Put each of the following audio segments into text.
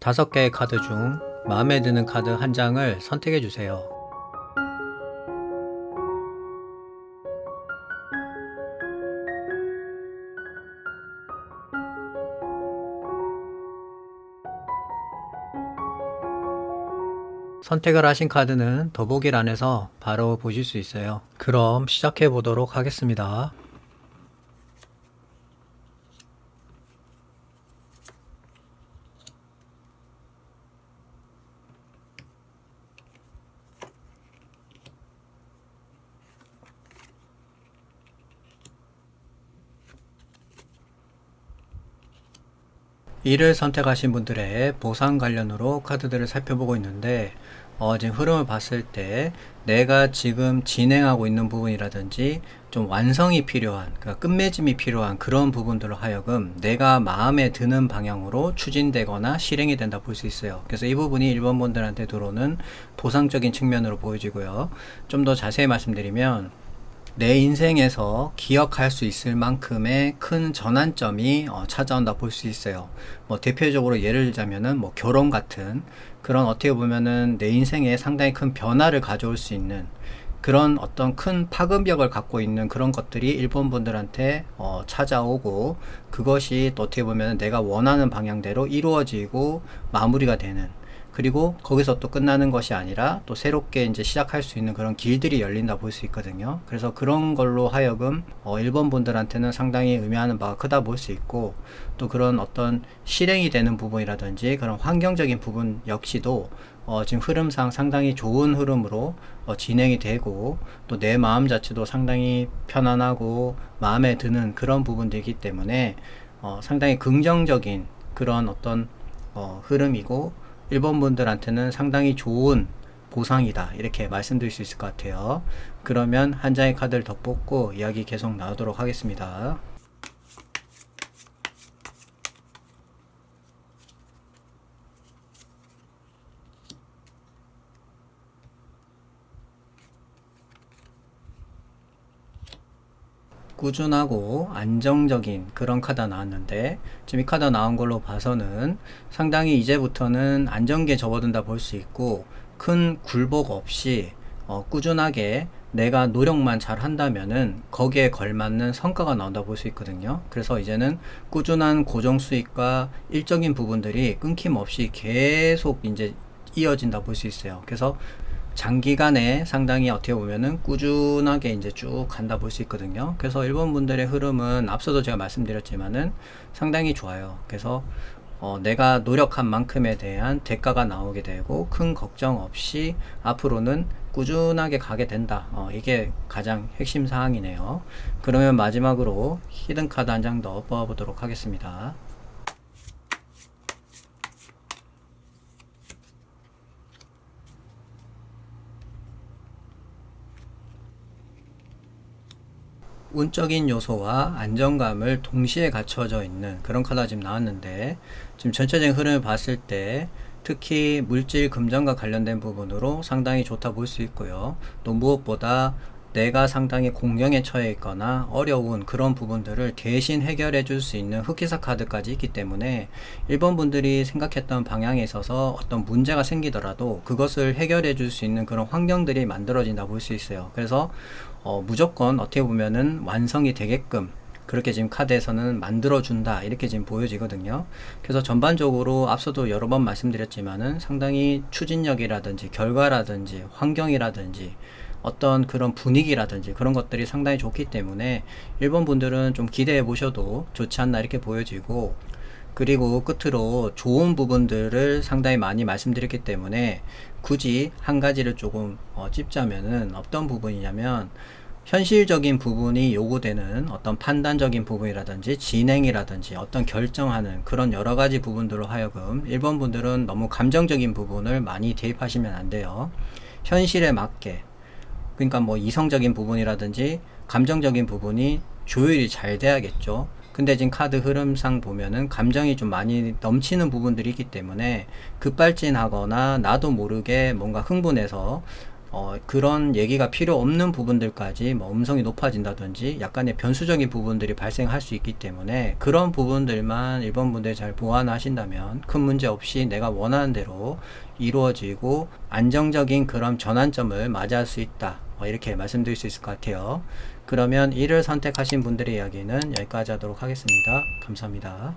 5개의 카드 중 마음에 드는 카드 한 장을 선택해 주세요. 선택을 하신 카드는 더보기란에서 바로 보실 수 있어요. 그럼 시작해 보도록 하겠습니다. 이를 선택하신 분들의 보상 관련으로 카드들을 살펴보고 있는데 지금 흐름을 봤을 때 내가 지금 진행하고 있는 부분이라든지 좀 완성이 필요한, 그러니까 끝맺음이 필요한 그런 부분들로 하여금 내가 마음에 드는 방향으로 추진되거나 실행이 된다 볼 수 있어요. 그래서 이 부분이 1번 분들한테 들어오는 보상적인 측면으로 보여지고요. 좀 더 자세히 말씀드리면 내 인생에서 기억할 수 있을 만큼의 큰 전환점이 찾아온다 볼 수 있어요. 뭐 대표적으로 예를 들자면은 뭐 결혼 같은 그런, 어떻게 보면은 내 인생에 상당히 큰 변화를 가져올 수 있는 그런 어떤 큰 파급력을 갖고 있는 그런 것들이 일본 분들한테 찾아오고, 그것이 또 어떻게 보면 내가 원하는 방향대로 이루어지고 마무리가 되는, 그리고 거기서 또 끝나는 것이 아니라 또 새롭게 이제 시작할 수 있는 그런 길들이 열린다 볼 수 있거든요. 그래서 그런 걸로 하여금 일본 분들한테는 상당히 의미하는 바가 크다 볼 수 있고, 또 그런 어떤 실행이 되는 부분이라든지 그런 환경적인 부분 역시도 지금 흐름상 상당히 좋은 흐름으로 진행이 되고, 또 내 마음 자체도 상당히 편안하고 마음에 드는 그런 부분들이기 때문에 상당히 긍정적인 그런 어떤 흐름이고, 일본 분들한테는 상당히 좋은 보상이다, 이렇게 말씀드릴 수 있을 것 같아요. 그러면 한 장의 카드를 더 뽑고 이야기 계속 나누도록 하겠습니다. 꾸준하고 안정적인 그런 카드가 나왔는데, 지금 이 카드가 나온 걸로 봐서는 상당히 이제부터는 안정기에 접어든다 볼 수 있고, 큰 굴복 없이 꾸준하게 내가 노력만 잘 한다면은 거기에 걸맞는 성과가 나온다 볼 수 있거든요. 그래서 이제는 꾸준한 고정 수익과 일적인 부분들이 끊김없이 계속 이제 이어진다 볼 수 있어요. 그래서 장기간에 상당히 어떻게 보면은 꾸준하게 이제 쭉 간다 볼 수 있거든요. 그래서 일본 분들의 흐름은 앞서도 제가 말씀드렸지만은 상당히 좋아요. 그래서 내가 노력한 만큼에 대한 대가가 나오게 되고 큰 걱정 없이 앞으로는 꾸준하게 가게 된다. 이게 가장 핵심 사항이네요. 그러면 마지막으로 히든 카드 한 장 더 뽑아보도록 하겠습니다. 운적인 요소와 안정감을 동시에 갖춰져 있는 그런 카드가 지금 나왔는데, 지금 전체적인 흐름을 봤을 때 특히 물질 금전과 관련된 부분으로 상당히 좋다 볼 수 있고요. 또 무엇보다 내가 상당히 공경에 처해 있거나 어려운 그런 부분들을 대신 해결해 줄 수 있는 흑기사 카드까지 있기 때문에 일본 분들이 생각했던 방향에 있어서 어떤 문제가 생기더라도 그것을 해결해 줄 수 있는 그런 환경들이 만들어진다 볼 수 있어요. 그래서 무조건 어떻게 보면은 완성이 되게끔 그렇게 지금 카드에서는 만들어준다, 이렇게 지금 보여지거든요. 그래서 전반적으로 앞서도 여러 번 말씀드렸지만은 상당히 추진력이라든지 결과라든지 환경이라든지 어떤 그런 분위기라든지 그런 것들이 상당히 좋기 때문에 일본 분들은 좀 기대해 보셔도 좋지 않나, 이렇게 보여지고, 그리고 끝으로 좋은 부분들을 상당히 많이 말씀드렸기 때문에 굳이 한 가지를 조금 찝자면은 어떤 부분이냐면, 현실적인 부분이 요구되는 어떤 판단적인 부분이라든지 진행이라든지 어떤 결정하는 그런 여러 가지 부분들로 하여금 일본 분들은 너무 감정적인 부분을 많이 대입하시면 안 돼요. 현실에 맞게, 그러니까 뭐 이성적인 부분이라든지 감정적인 부분이 조율이 잘 돼야겠죠. 근데 지금 카드 흐름상 보면은 감정이 좀 많이 넘치는 부분들이 있기 때문에 급발진하거나 나도 모르게 뭔가 흥분해서 그런 얘기가 필요 없는 부분들까지 뭐 음성이 높아진다든지 약간의 변수적인 부분들이 발생할 수 있기 때문에 그런 부분들만 1번 분들이 잘 보완하신다면 큰 문제 없이 내가 원하는 대로 이루어지고 안정적인 그런 전환점을 맞이할 수 있다. 이렇게 말씀드릴 수 있을 것 같아요. 그러면 1을 선택하신 분들의 이야기는 여기까지 하도록 하겠습니다. 감사합니다.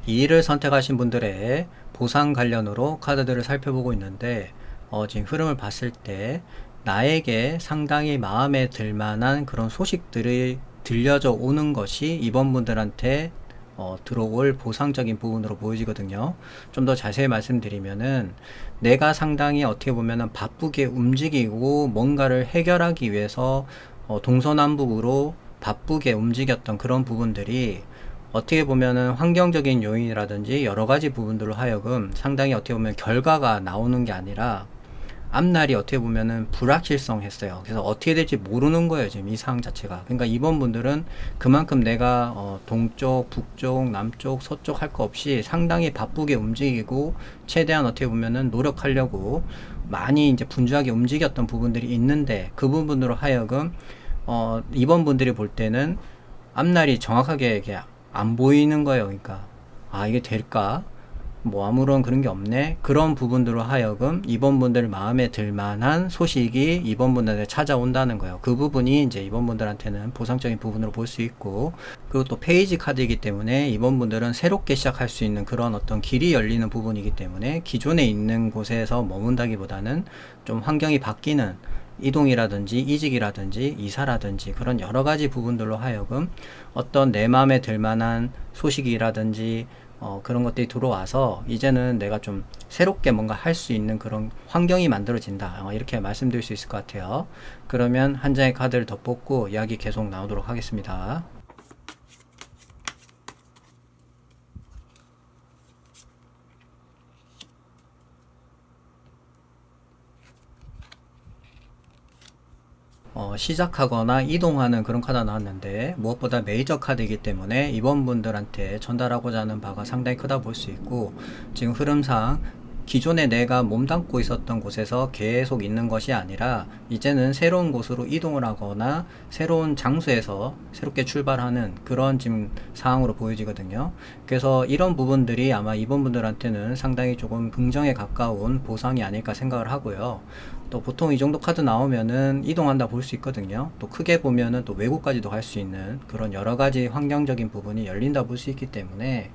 이 일을 선택하신 분들의 보상 관련으로 카드들을 살펴보고 있는데 지금 흐름을 봤을 때 나에게 상당히 마음에 들 만한 그런 소식들이 들려져 오는 것이 이번 분들한테 들어올 보상적인 부분으로 보여지거든요. 좀 더 자세히 말씀드리면은 내가 상당히 어떻게 보면은 바쁘게 움직이고 뭔가를 해결하기 위해서 동서남북으로 바쁘게 움직였던 그런 부분들이 어떻게 보면은 환경적인 요인이라든지 여러 가지 부분들로 하여금 상당히 어떻게 보면 결과가 나오는 게 아니라 앞날이 어떻게 보면은 불확실성했어요. 그래서 어떻게 될지 모르는 거예요, 지금 이 상황 자체가. 그러니까 이번 분들은 그만큼 내가 동쪽, 북쪽, 남쪽, 서쪽 할 거 없이 상당히 바쁘게 움직이고 최대한 어떻게 보면은 노력하려고 많이 이제 분주하게 움직였던 부분들이 있는데 그 부분으로 하여금 이번 분들이 볼 때는 앞날이 정확하게 이렇게 안 보이는 거예요. 그러니까 아 이게 될까? 뭐 아무런 그런 게 없네. 그런 부분들로 하여금 이번 분들 마음에 들 만한 소식이 이번 분들한테 찾아온다는 거예요. 그 부분이 이제 이번 분들한테는 보상적인 부분으로 볼 수 있고, 그리고 또 페이지 카드이기 때문에 이번 분들은 새롭게 시작할 수 있는 그런 어떤 길이 열리는 부분이기 때문에 기존에 있는 곳에서 머문다기보다는 좀 환경이 바뀌는 이동이라든지 이직이라든지 이사라든지 그런 여러 가지 부분들로 하여금 어떤 내 마음에 들 만한 소식이라든지 그런 것들이 들어와서 이제는 내가 좀 새롭게 뭔가 할 수 있는 그런 환경이 만들어진다. 이렇게 말씀드릴 수 있을 것 같아요. 그러면 한 장의 카드를 더 뽑고 이야기 계속 나오도록 하겠습니다. 시작하거나 이동하는 그런 카드가 나왔는데 무엇보다 메이저 카드이기 때문에 이번 분들한테 전달하고자 하는 바가 상당히 크다 볼 수 있고, 지금 흐름상 기존에 내가 몸담고 있었던 곳에서 계속 있는 것이 아니라 이제는 새로운 곳으로 이동을 하거나 새로운 장소에서 새롭게 출발하는 그런 지금 상황으로 보여지거든요. 그래서 이런 부분들이 아마 이번 분들한테는 상당히 조금 긍정에 가까운 보상이 아닐까 생각을 하고요. 또 보통 이 정도 카드 나오면은 이동한다 볼 수 있거든요. 또 크게 보면은 또 외국까지도 갈 수 있는 그런 여러 가지 환경적인 부분이 열린다 볼 수 있기 때문에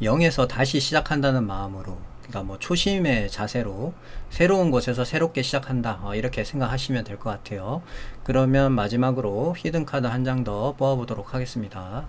0에서 다시 시작한다는 마음으로, 그러니까 뭐 초심의 자세로 새로운 곳에서 새롭게 시작한다, 이렇게 생각하시면 될 것 같아요. 그러면 마지막으로 히든 카드 한 장 더 뽑아보도록 하겠습니다.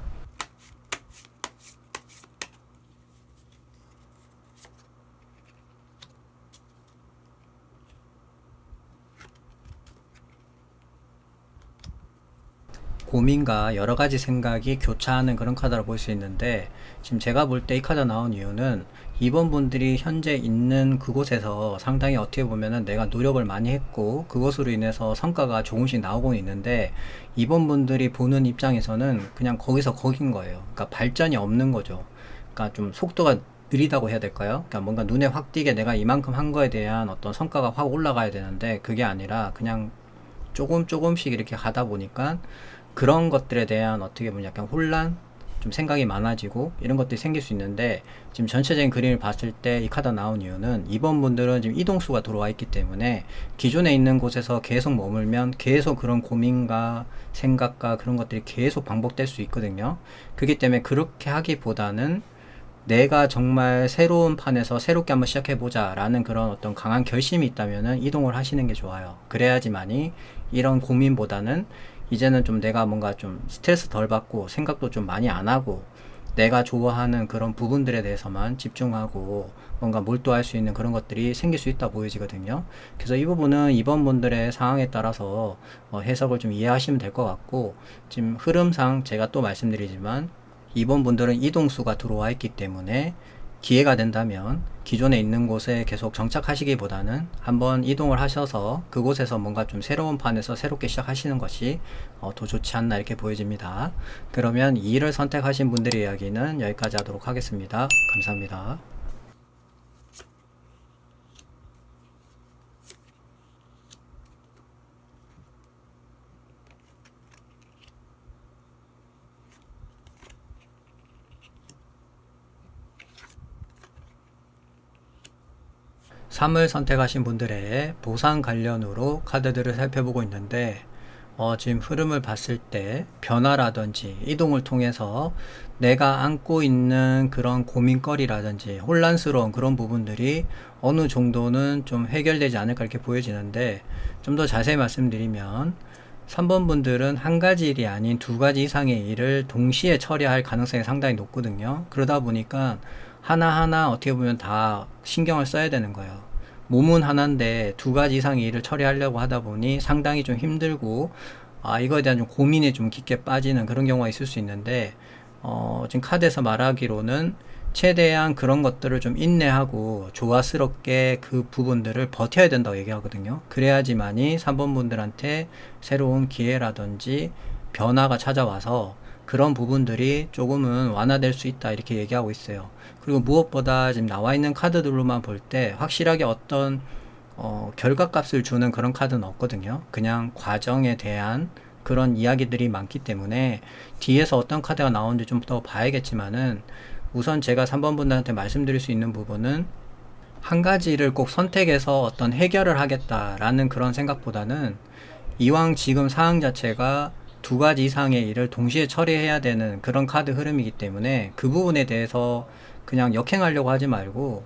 고민과 여러 가지 생각이 교차하는 그런 카드라 볼 수 있는데, 지금 제가 볼 때 이 카드 나온 이유는 이번 분들이 현재 있는 그곳에서 상당히 어떻게 보면은 내가 노력을 많이 했고 그것으로 인해서 성과가 조금씩 나오고 있는데 이번 분들이 보는 입장에서는 그냥 거기서 거긴 거예요. 그러니까 발전이 없는 거죠. 그러니까 좀 속도가 느리다고 해야 될까요? 그러니까 뭔가 눈에 확 띄게 내가 이만큼 한 거에 대한 어떤 성과가 확 올라가야 되는데 그게 아니라 그냥 조금씩 이렇게 가다 보니까 그런 것들에 대한 어떻게 보면 약간 혼란, 좀 생각이 많아지고 이런 것들이 생길 수 있는데, 지금 전체적인 그림을 봤을 때 이 카드 나온 이유는 이번 분들은 지금 이동수가 들어와 있기 때문에 기존에 있는 곳에서 계속 머물면 계속 그런 고민과 생각과 그런 것들이 계속 반복될 수 있거든요. 그렇기 때문에 그렇게 하기보다는 내가 정말 새로운 판에서 새롭게 한번 시작해보자 라는 그런 어떤 강한 결심이 있다면 이동을 하시는 게 좋아요. 그래야지만이 이런 고민보다는 이제는 좀 내가 뭔가 좀 스트레스 덜 받고 생각도 좀 많이 안 하고 내가 좋아하는 그런 부분들에 대해서만 집중하고 뭔가 몰두할 수 있는 그런 것들이 생길 수 있다 보여지거든요. 그래서 이 부분은 이번 분들의 상황에 따라서 해석을 좀 이해하시면 될 것 같고, 지금 흐름상 제가 또 말씀드리지만 2번 분들은 이동수가 들어와 있기 때문에 기회가 된다면 기존에 있는 곳에 계속 정착하시기보다는 한번 이동을 하셔서 그곳에서 뭔가 좀 새로운 판에서 새롭게 시작하시는 것이 더 좋지 않나 이렇게 보여집니다. 그러면 2를 선택하신 분들의 이야기는 여기까지 하도록 하겠습니다. 감사합니다. (3을) 선택하신 분들의 보상 관련으로 카드들을 살펴보고 있는데 지금 흐름을 봤을 때 변화라든지 이동을 통해서 내가 안고 있는 그런 고민거리라든지 혼란스러운 그런 부분들이 어느 정도는 좀 해결되지 않을까 이렇게 보여지는데, 좀 더 자세히 말씀드리면 3번 분들은 한 가지 일이 아닌 두 가지 이상의 일을 동시에 처리할 가능성이 상당히 높거든요. 그러다 보니까 하나하나 어떻게 보면 다 신경을 써야 되는 거예요. 몸은 하나인데 두 가지 이상의 일을 처리하려고 하다 보니 상당히 좀 힘들고, 이거에 대한 좀 고민에 좀 깊게 빠지는 그런 경우가 있을 수 있는데, 지금 카드에서 말하기로는 최대한 그런 것들을 좀 인내하고 조화스럽게 그 부분들을 버텨야 된다고 얘기하거든요. 그래야지만이 3번 분들한테 새로운 기회라든지 변화가 찾아와서 그런 부분들이 조금은 완화될 수 있다 이렇게 얘기하고 있어요. 그리고 무엇보다 지금 나와 있는 카드들로만 볼 때 확실하게 어떤 결과값을 주는 그런 카드는 없거든요. 그냥 과정에 대한 그런 이야기들이 많기 때문에 뒤에서 어떤 카드가 나오는지 좀 더 봐야겠지만은, 우선 제가 3번 분들한테 말씀드릴 수 있는 부분은 한 가지를 꼭 선택해서 어떤 해결을 하겠다라는 그런 생각보다는 이왕 지금 상황 자체가 두 가지 이상의 일을 동시에 처리해야 되는 그런 카드 흐름이기 때문에 그 부분에 대해서 그냥 역행하려고 하지 말고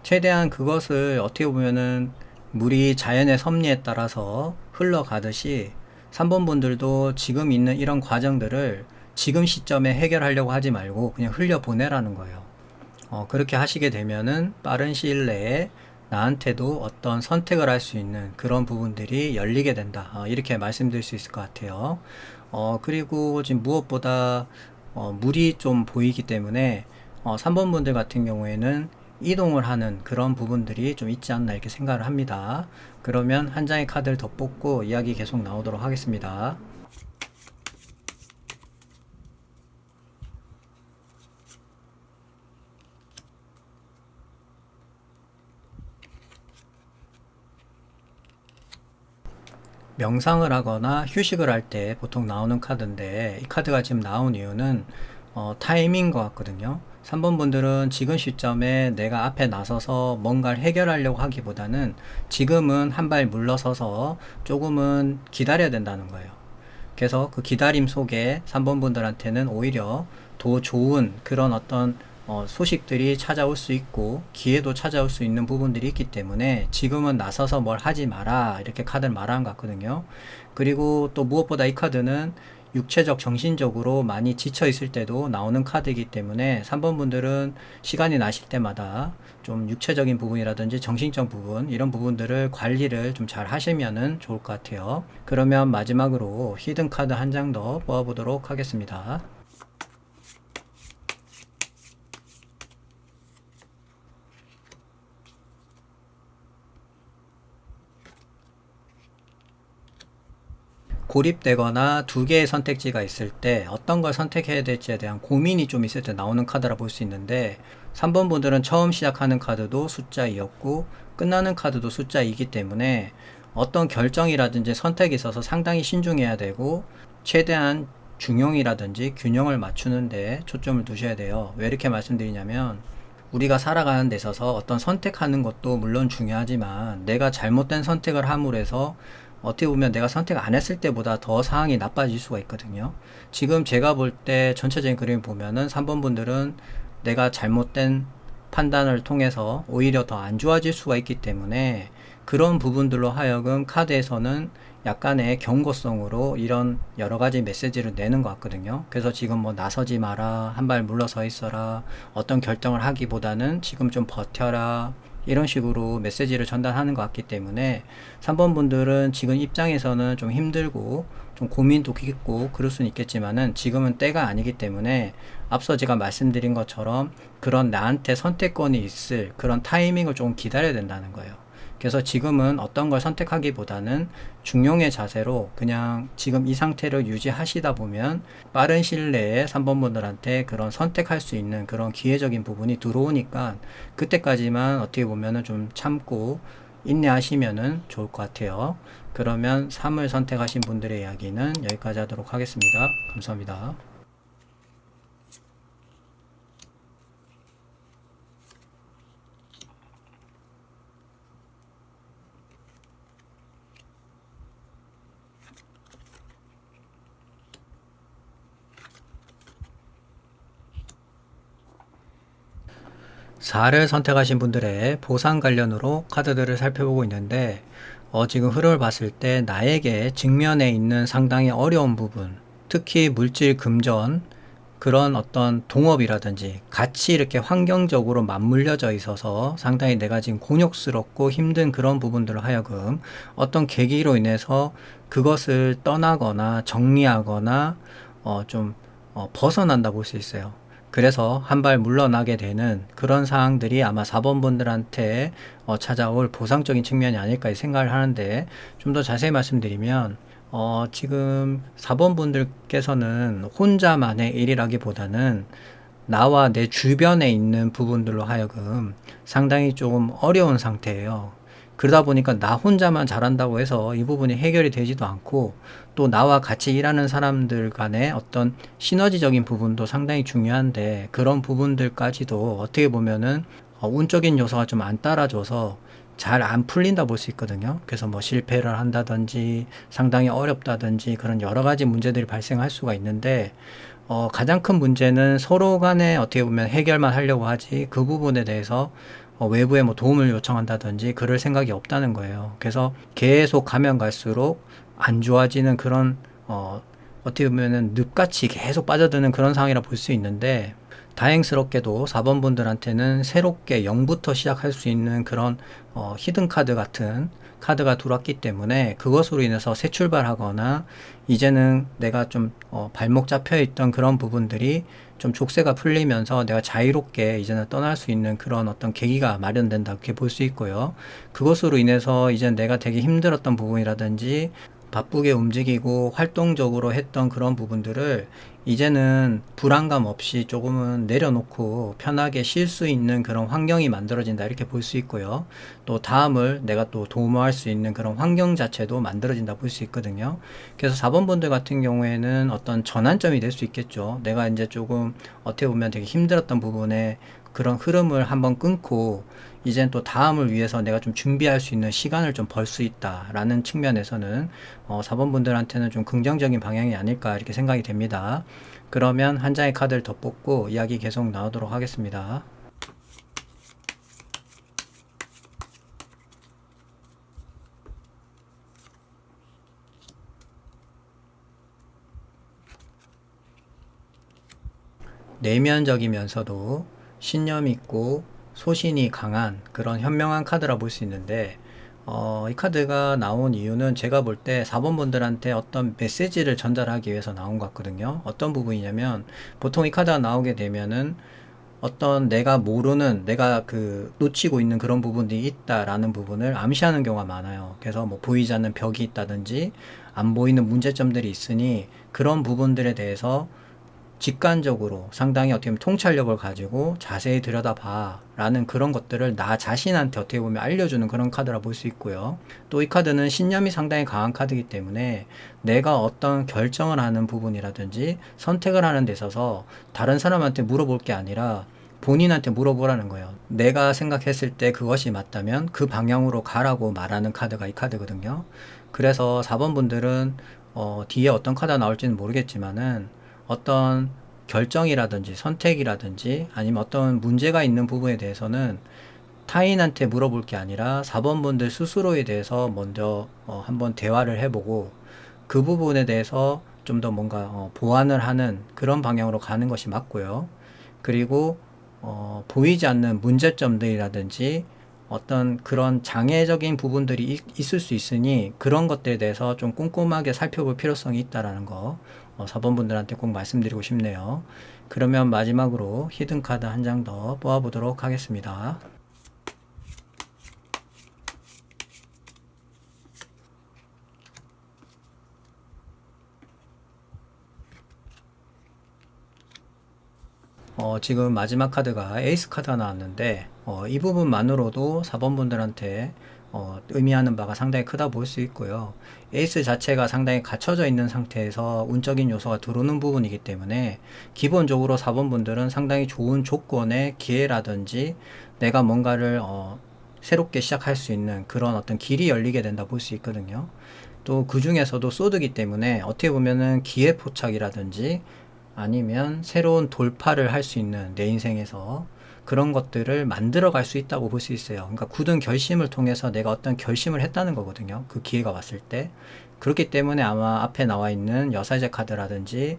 최대한 그것을 어떻게 보면은 물이 자연의 섭리에 따라서 흘러가듯이 3번 분들도 지금 있는 이런 과정들을 지금 시점에 해결하려고 하지 말고 그냥 흘려보내라는 거예요. 그렇게 하시게 되면은 빠른 시일 내에 나한테도 어떤 선택을 할 수 있는 그런 부분들이 열리게 된다. 이렇게 말씀드릴 수 있을 것 같아요. 그리고 지금 무엇보다 물이 좀 보이기 때문에 3번 분들 같은 경우에는 이동을 하는 그런 부분들이 좀 있지 않나 이렇게 생각을 합니다. 그러면 한 장의 카드를 더 뽑고 이야기 계속 나오도록 하겠습니다. 명상을 하거나 휴식을 할 때 보통 나오는 카드인데, 이 카드가 지금 나온 이유는 타이밍인 것 같거든요. 3번 분들은 지금 시점에 내가 앞에 나서서 뭔가를 해결하려고 하기보다는 지금은 한 발 물러서서 조금은 기다려야 된다는 거예요. 그래서 그 기다림 속에 3번 분들한테는 오히려 더 좋은 그런 어떤 소식들이 찾아올 수 있고 기회도 찾아올 수 있는 부분들이 있기 때문에 지금은 나서서 뭘 하지 마라 이렇게 카드를 말하는 것 같거든요. 그리고 또 무엇보다 이 카드는 육체적 정신적으로 많이 지쳐 있을 때도 나오는 카드이기 때문에 3번 분들은 시간이 나실 때마다 좀 육체적인 부분이라든지 정신적 부분, 이런 부분들을 관리를 좀 잘 하시면은 좋을 것 같아요. 그러면 마지막으로 히든 카드 한 장 더 뽑아보도록 하겠습니다. 고립되거나 두 개의 선택지가 있을 때 어떤 걸 선택해야 될지에 대한 고민이 좀 있을 때 나오는 카드라 볼 수 있는데, 3번 분들은 처음 시작하는 카드도 숫자 2였고 끝나는 카드도 숫자 2이기 때문에 어떤 결정이라든지 선택에 있어서 상당히 신중해야 되고 최대한 중용이라든지 균형을 맞추는데 초점을 두셔야 돼요. 왜 이렇게 말씀드리냐면, 우리가 살아가는 데 있어서 어떤 선택하는 것도 물론 중요하지만 내가 잘못된 선택을 함으로 해서 어떻게 보면 내가 선택 안 했을 때보다 더 상황이 나빠질 수가 있거든요. 지금 제가 볼 때 전체적인 그림을 보면은 3번 분들은 내가 잘못된 판단을 통해서 오히려 더 안 좋아질 수가 있기 때문에 그런 부분들로 하여금 카드에서는 약간의 경고성으로 이런 여러 가지 메시지를 내는 것 같거든요. 그래서 지금 뭐 나서지 마라, 한 발 물러서 있어라, 어떤 결정을 하기보다는 지금 좀 버텨라, 이런 식으로 메시지를 전달하는 것 같기 때문에 3번 분들은 지금 입장에서는 좀 힘들고 좀 고민도 깊고 그럴 수는 있겠지만은 지금은 때가 아니기 때문에 앞서 제가 말씀드린 것처럼 그런 나한테 선택권이 있을 그런 타이밍을 좀 기다려야 된다는 거예요. 그래서 지금은 어떤 걸 선택하기보다는 중용의 자세로 그냥 지금 이 상태를 유지하시다 보면 빠른 시일 내에 3번 분들한테 그런 선택할 수 있는 그런 기회적인 부분이 들어오니까 그때까지만 어떻게 보면은 좀 참고 인내하시면은 좋을 것 같아요. 그러면 3을 선택하신 분들의 이야기는 여기까지 하도록 하겠습니다. 감사합니다. 4를 선택하신 분들의 보상 관련으로 카드들을 살펴보고 있는데 지금 흐름을 봤을 때 나에게 직면해 있는 상당히 어려운 부분, 특히 물질 금전, 그런 어떤 동업이라든지 같이 이렇게 환경적으로 맞물려져 있어서 상당히 내가 지금 곤욕스럽고 힘든 그런 부분들을 하여금 어떤 계기로 인해서 그것을 떠나거나 정리하거나 벗어난다 볼 수 있어요. 그래서 한 발 물러나게 되는 그런 상황들이 아마 4번 분들한테 찾아올 보상적인 측면이 아닐까 생각을 하는데 좀 더 자세히 말씀드리면 지금 4번 분들께서는 혼자만의 일이라기보다는 나와 내 주변에 있는 부분들로 하여금 상당히 조금 어려운 상태예요. 그러다 보니까 나 혼자만 잘한다고 해서 이 부분이 해결이 되지도 않고 또 나와 같이 일하는 사람들 간의 어떤 시너지적인 부분도 상당히 중요한데 그런 부분들까지도 어떻게 보면은 운적인 요소가 좀 안 따라줘서 잘 안 풀린다 볼 수 있거든요. 그래서 뭐 실패를 한다든지 상당히 어렵다든지 그런 여러 가지 문제들이 발생할 수가 있는데 가장 큰 문제는 서로 간에 어떻게 보면 해결만 하려고 하지 그 부분에 대해서 외부에 뭐 도움을 요청한다든지 그럴 생각이 없다는 거예요. 그래서 계속 가면 갈수록 안 좋아지는 그런 어떻게 보면은 늪같이 계속 빠져드는 그런 상황이라 볼 수 있는데 다행스럽게도 4번 분들한테는 새롭게 0부터 시작할 수 있는 그런 히든 카드 같은 카드가 들어왔기 때문에 그것으로 인해서 새 출발하거나 이제는 내가 좀 발목 잡혀 있던 그런 부분들이 좀 족쇄가 풀리면서 내가 자유롭게 이제는 떠날 수 있는 그런 어떤 계기가 마련된다 이렇게 볼 수 있고요. 그것으로 인해서 이제 내가 되게 힘들었던 부분이라든지 바쁘게 움직이고 활동적으로 했던 그런 부분들을 이제는 불안감 없이 조금은 내려놓고 편하게 쉴 수 있는 그런 환경이 만들어진다 이렇게 볼 수 있고요. 또 다음을 내가 또 도모할 수 있는 그런 환경 자체도 만들어진다 볼 수 있거든요. 그래서 4번 분들 같은 경우에는 어떤 전환점이 될 수 있겠죠. 내가 이제 조금 어떻게 보면 되게 힘들었던 부분에 그런 흐름을 한번 끊고 이젠 또 다음을 위해서 내가 좀 준비할 수 있는 시간을 좀 벌 수 있다라는 측면에서는 4번 분들한테는 좀 긍정적인 방향이 아닐까 이렇게 생각이 됩니다. 그러면 한 장의 카드를 더 뽑고 이야기 계속 나오도록 하겠습니다. 내면적이면서도 신념 있고 소신이 강한 그런 현명한 카드라 볼 수 있는데 이 카드가 나온 이유는 제가 볼 때 4번 분들한테 어떤 메시지를 전달하기 위해서 나온 것 같거든요. 어떤 부분이냐면 보통 이 카드가 나오게 되면은 어떤 내가 모르는 내가 놓치고 있는 그런 부분들이 있다라는 부분을 암시하는 경우가 많아요. 그래서 뭐 보이지 않는 벽이 있다든지 안 보이는 문제점들이 있으니 그런 부분들에 대해서 직관적으로 상당히 어떻게 보면 통찰력을 가지고 자세히 들여다봐 라는 그런 것들을 나 자신한테 어떻게 보면 알려주는 그런 카드라 볼 수 있고요. 또 이 카드는 신념이 상당히 강한 카드이기 때문에 내가 어떤 결정을 하는 부분이라든지 선택을 하는 데 있어서 다른 사람한테 물어볼 게 아니라 본인한테 물어보라는 거예요. 내가 생각했을 때 그것이 맞다면 그 방향으로 가라고 말하는 카드가 이 카드거든요. 그래서 4번 분들은 뒤에 어떤 카드가 나올지는 모르겠지만은 어떤 결정이라든지 선택이라든지 아니면 어떤 문제가 있는 부분에 대해서는 타인한테 물어볼 게 아니라 4번 분들 스스로에 대해서 먼저 한번 대화를 해보고 그 부분에 대해서 좀 더 뭔가 보완을 하는 그런 방향으로 가는 것이 맞고요. 그리고 보이지 않는 문제점들이라든지 어떤 그런 장애적인 부분들이 있을 수 있으니 그런 것들에 대해서 좀 꼼꼼하게 살펴볼 필요성이 있다라는 거 사번분들한테 꼭 말씀드리고 싶네요. 그러면 마지막으로 히든카드 한 장 더 뽑아보도록 하겠습니다. 지금 마지막 카드가 에이스 카드가 나왔는데 이 부분만으로도 4번 분들한테 의미하는 바가 상당히 크다 볼 수 있고요. 에이스 자체가 상당히 갖춰져 있는 상태에서 운적인 요소가 들어오는 부분이기 때문에 기본적으로 4번 분들은 상당히 좋은 조건의 기회라든지 내가 뭔가를 새롭게 시작할 수 있는 그런 어떤 길이 열리게 된다 볼 수 있거든요. 또 그 중에서도 소드기 때문에 어떻게 보면은 기회 포착이라든지 아니면 새로운 돌파를 할 수 있는 내 인생에서 그런 것들을 만들어 갈 수 있다고 볼 수 있어요. 그러니까 굳은 결심을 통해서 내가 어떤 결심을 했다는 거거든요. 그 기회가 왔을 때. 그렇기 때문에 아마 앞에 나와 있는 여사제 카드라든지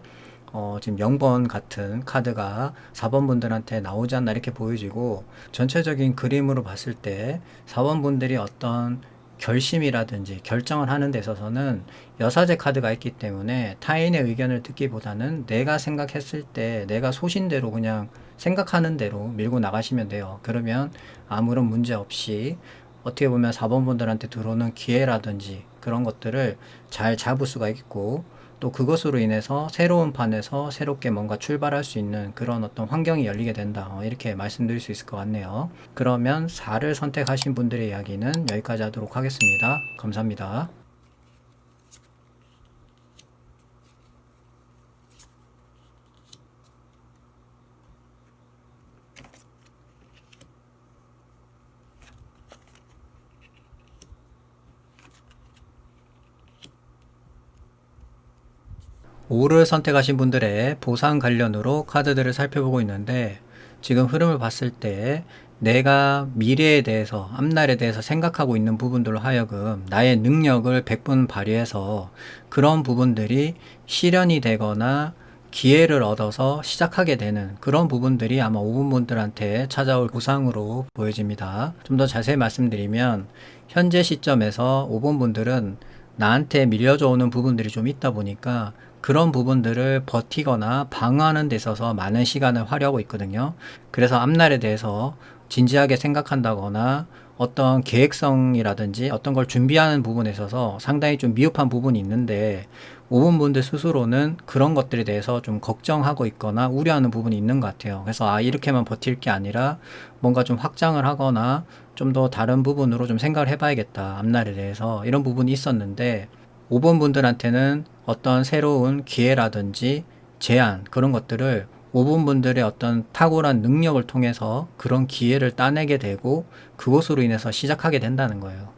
지금 0번 같은 카드가 4번 분들한테 나오지 않나 이렇게 보여지고 전체적인 그림으로 봤을 때 4번 분들이 어떤 결심이라든지 결정을 하는 데 있어서는 여사제 카드가 있기 때문에 타인의 의견을 듣기보다는 내가 생각했을 때 내가 소신대로 그냥 생각하는 대로 밀고 나가시면 돼요. 그러면 아무런 문제 없이 어떻게 보면 4번 분들한테 들어오는 기회라든지 그런 것들을 잘 잡을 수가 있고 또 그것으로 인해서 새로운 판에서 새롭게 뭔가 출발할 수 있는 그런 어떤 환경이 열리게 된다. 이렇게 말씀드릴 수 있을 것 같네요. 그러면 4를 선택하신 분들의 이야기는 여기까지 하도록 하겠습니다. 감사합니다. 5를 선택하신 분들의 보상 관련으로 카드들을 살펴보고 있는데 지금 흐름을 봤을 때 내가 미래에 대해서 앞날에 대해서 생각하고 있는 부분들로 하여금 나의 능력을 100분 발휘해서 그런 부분들이 실현이 되거나 기회를 얻어서 시작하게 되는 그런 부분들이 아마 5분 분들한테 찾아올 보상으로 보여집니다. 좀 더 자세히 말씀드리면 현재 시점에서 5번 분들은 나한테 밀려져 오는 부분들이 좀 있다 보니까 그런 부분들을 버티거나 방어하는 데 있어서 많은 시간을 활용하고 있거든요. 그래서 앞날에 대해서 진지하게 생각한다거나 어떤 계획성이라든지 어떤 걸 준비하는 부분에 있어서 상당히 좀 미흡한 부분이 있는데 5번 분들 스스로는 그런 것들에 대해서 좀 걱정하고 있거나 우려하는 부분이 있는 것 같아요. 그래서 이렇게만 버틸 게 아니라 뭔가 좀 확장을 하거나 좀 더 다른 부분으로 좀 생각을 해봐야겠다. 앞날에 대해서 이런 부분이 있었는데 5번 분들한테는 어떤 새로운 기회라든지 제안 그런 것들을 5번 분들의 어떤 탁월한 능력을 통해서 그런 기회를 따내게 되고 그것으로 인해서 시작하게 된다는 거예요.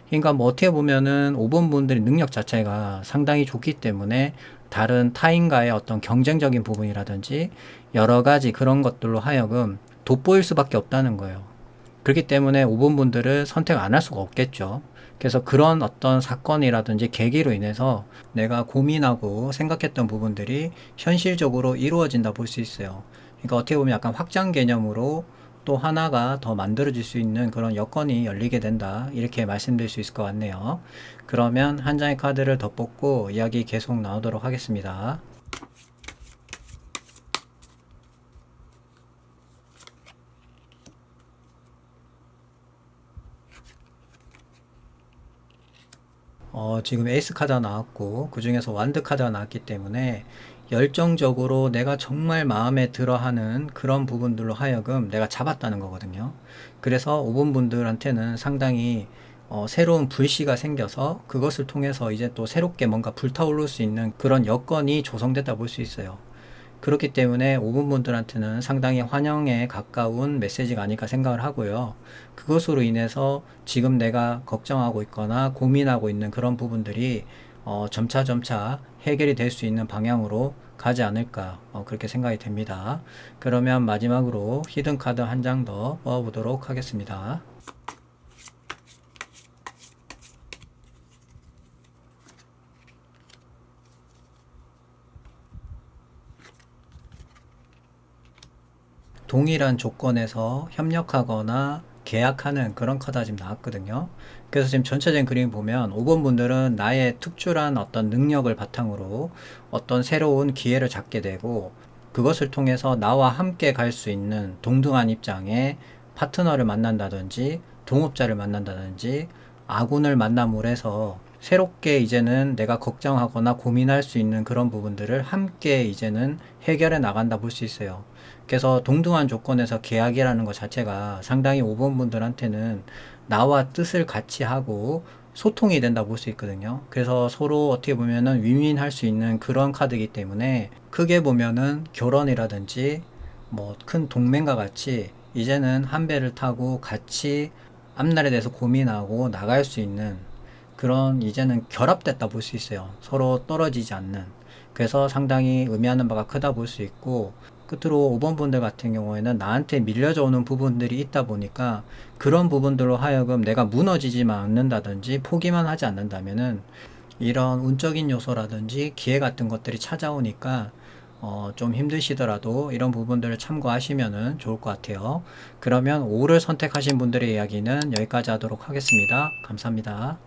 그러니까 뭐 어떻게 보면은 5번 분들의 능력 자체가 상당히 좋기 때문에 다른 타인과의 어떤 경쟁적인 부분이라든지 여러 가지 그런 것들로 하여금 돋보일 수밖에 없다는 거예요. 그렇기 때문에 5번 분들을 선택 안 할 수가 없겠죠. 그래서 그런 어떤 사건이라든지 계기로 인해서 내가 고민하고 생각했던 부분들이 현실적으로 이루어진다 볼 수 있어요. 그러니까 어떻게 보면 약간 확장 개념으로 또 하나가 더 만들어질 수 있는 그런 여건이 열리게 된다. 이렇게 말씀드릴 수 있을 것 같네요. 그러면 한 장의 카드를 더 뽑고 이야기 계속 나오도록 하겠습니다. 지금 에이스 카드가 나왔고, 그 중에서 완드 카드가 나왔기 때문에 열정적으로 내가 정말 마음에 들어 하는 그런 부분들로 하여금 내가 잡았다는 거거든요. 그래서 5번 분들한테는 상당히 새로운 불씨가 생겨서 그것을 통해서 이제 또 새롭게 뭔가 불타오를 수 있는 그런 여건이 조성됐다 볼 수 있어요. 그렇기 때문에 5분 분들한테는 상당히 환영에 가까운 메시지가 아닐까 생각을 하고요. 그것으로 인해서 지금 내가 걱정하고 있거나 고민하고 있는 그런 부분들이 점차 해결이 될 수 있는 방향으로 가지 않을까 그렇게 생각이 됩니다. 그러면 마지막으로 히든 카드 한 장 더 뽑아보도록 하겠습니다. 동일한 조건에서 협력하거나 계약하는 그런 카드가 지금 나왔거든요. 그래서 지금 전체적인 그림 보면 5번 분들은 나의 특출한 어떤 능력을 바탕으로 어떤 새로운 기회를 잡게 되고, 그것을 통해서 나와 함께 갈 수 있는 동등한 입장의 파트너를 만난다든지 동업자를 만난다든지 아군을 만남으로 해서 새롭게 이제는 내가 걱정하거나 고민할 수 있는 그런 부분들을 함께 이제는 해결해 나간다 볼 수 있어요. 그래서 동등한 조건에서 계약이라는 것 자체가 상당히 5번 분들한테는 나와 뜻을 같이 하고 소통이 된다 볼 수 있거든요. 그래서 서로 어떻게 보면은 윈윈할 수 있는 그런 카드이기 때문에, 크게 보면은 결혼이라든지 뭐 큰 동맹과 같이 이제는 한 배를 타고 같이 앞날에 대해서 고민하고 나갈 수 있는 그런, 이제는 결합됐다 볼 수 있어요. 서로 떨어지지 않는. 그래서 상당히 의미하는 바가 크다 볼 수 있고, 끝으로 5번 분들 같은 경우에는 나한테 밀려져 오는 부분들이 있다 보니까 그런 부분들로 하여금 내가 무너지지만 않는다든지 포기만 하지 않는다면은 이런 운적인 요소라든지 기회 같은 것들이 찾아오니까 좀 힘드시더라도 이런 부분들을 참고하시면 좋을 것 같아요. 그러면 5를 선택하신 분들의 이야기는 여기까지 하도록 하겠습니다. 감사합니다.